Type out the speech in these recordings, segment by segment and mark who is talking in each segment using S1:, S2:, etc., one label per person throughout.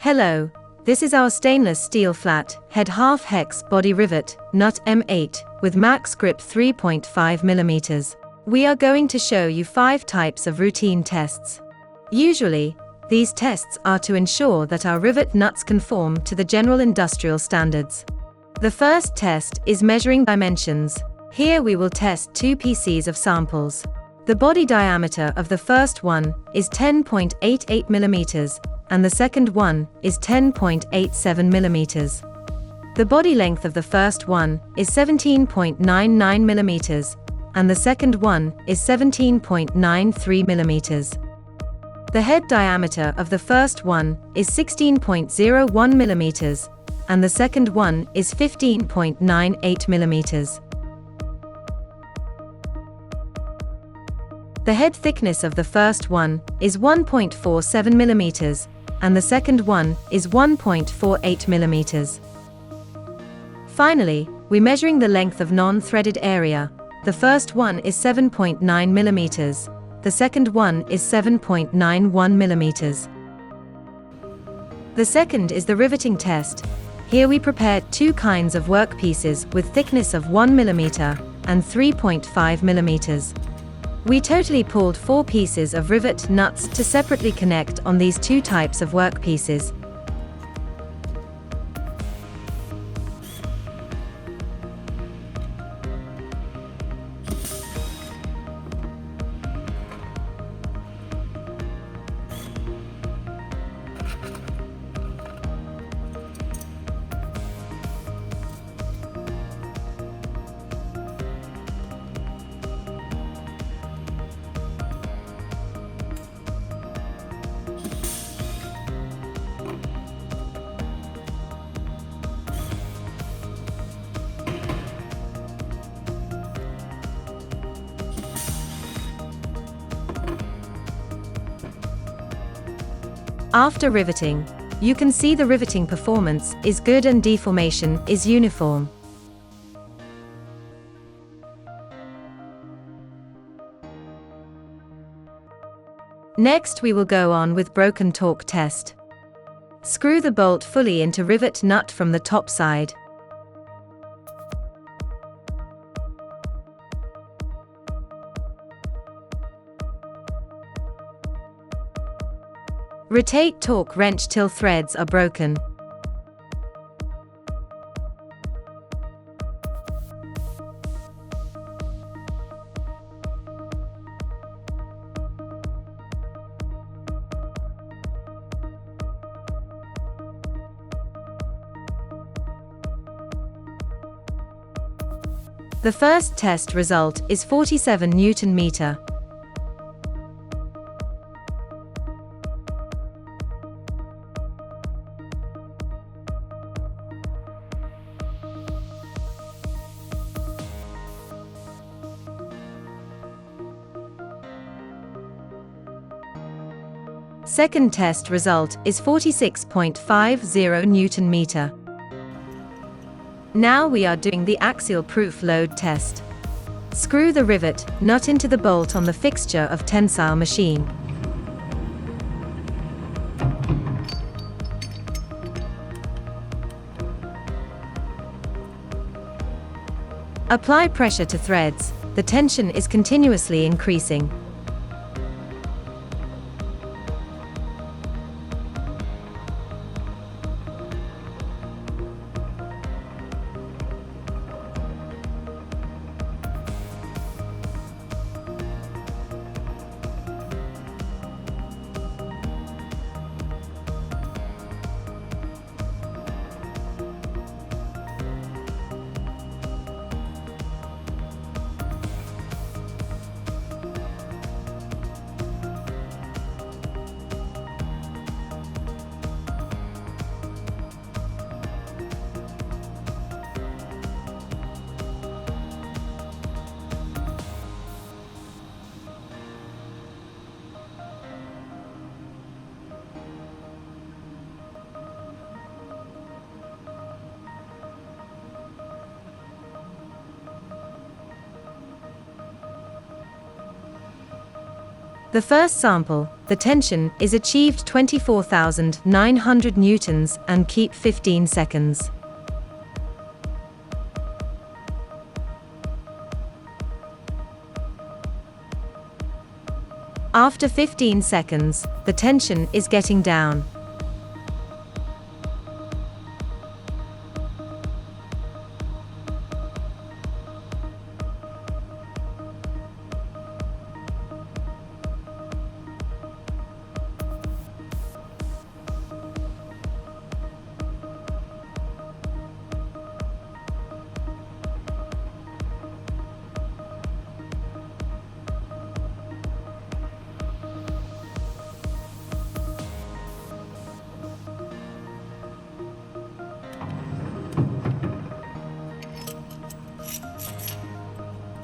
S1: Hello, this is our stainless steel flat head half hex body rivet nut M8 with max grip 3.5 mm. We are going to show you 5 types of routine tests. Usually, these tests are to ensure that our rivet nuts conform to the general industrial standards. The first test is measuring dimensions. Here we will test 2 pieces of samples. The body diameter of the first one is 10.88 mm, and the second one is 10.87 mm. The body length of the first one is 17.99 mm, and the second one is 17.93 mm. The head diameter of the first one is 16.01 mm, and the second one is 15.98 mm. The head thickness of the first one is 1.47 mm, and the second one is 1.48 mm. Finally, we're measuring the length of non-threaded area. The first one is 7.9 mm, the second one is 7.91 mm. The second is the riveting test. Here we prepared 2 kinds of workpieces with thickness of 1 mm and 3.5 mm. We totally pulled 4 pieces of rivet nuts to separately connect on these 2 types of workpieces. After riveting, you can see the riveting performance is good and deformation is uniform. Next we will go on with broken torque test. Screw the bolt fully into rivet nut from the top side. Rotate torque wrench till threads are broken. The first test result is 47 Nm. Second test result is 46.50 Nm. Now we are doing the axial proof load test. Screw the rivet nut into the bolt on the fixture of tensile machine. Apply pressure to threads. The tension is continuously increasing. The first sample, the tension is achieved 24,900 newtons and keep 15 seconds. After 15 seconds, the tension is getting down.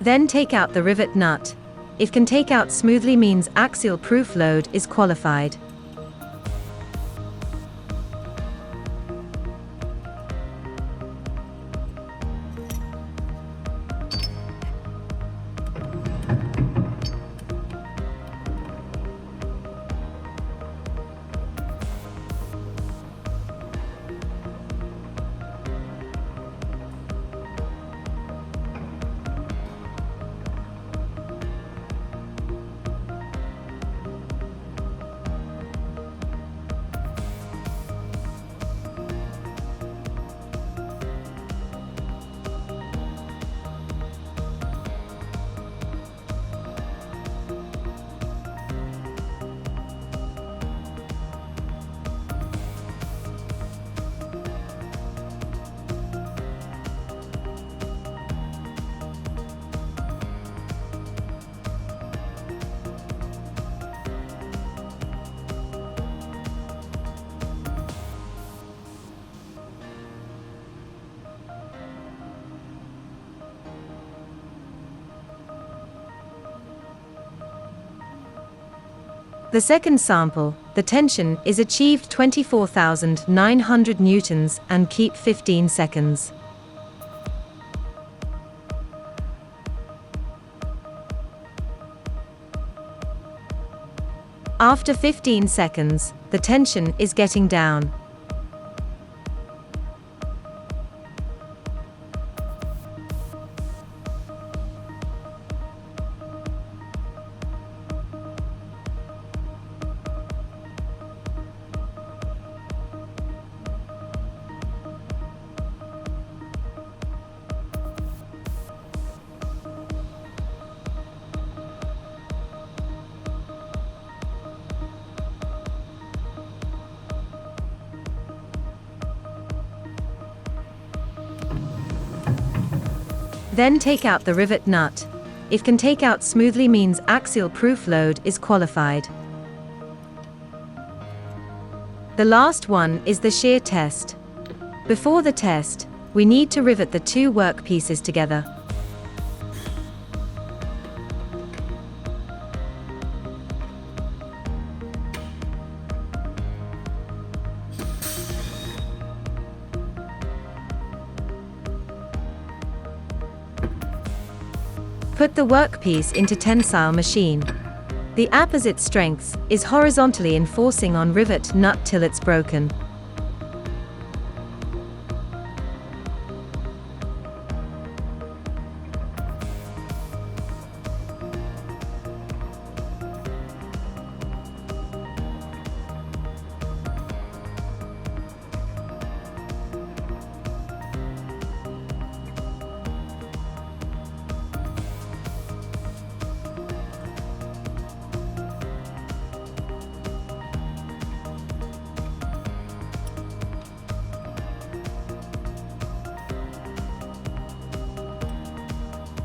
S1: Then take out the rivet nut. If can take out smoothly means axial proof load is qualified. The second sample, the tension is achieved 24,900 newtons and keep 15 seconds. After 15 seconds, the tension is getting down. Then take out the rivet nut. If can take out smoothly means axial proof load is qualified. The last one is the shear test. Before the test, we need to rivet the two work pieces together. Put the workpiece into tensile machine. The opposite strengths is horizontally enforcing on rivet nut till it's broken.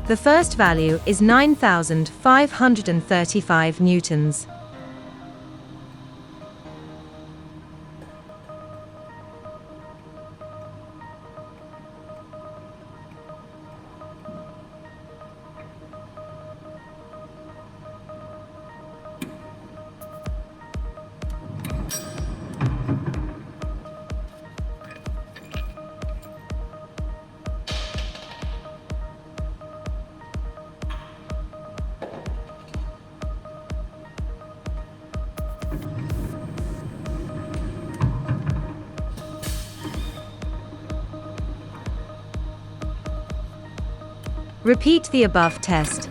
S1: The first value is 9,535 newtons. Repeat the above test.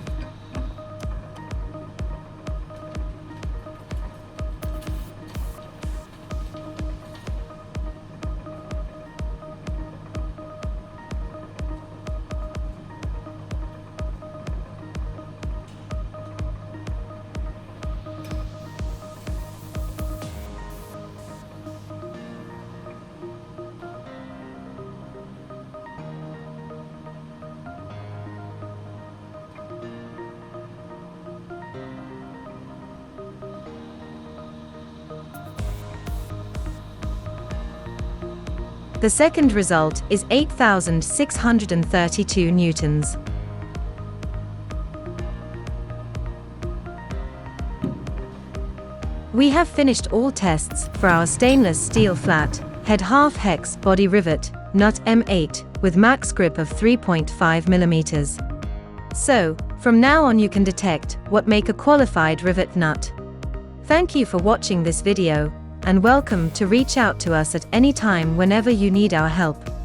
S1: The second result is 8,632 newtons. We have finished all tests for our stainless steel flat, head half hex body rivet, nut M8, with max grip of 3.5 mm. So, from now on you can detect what make a qualified rivet nut. Thank you for watching this video, and welcome to reach out to us at any time whenever you need our help.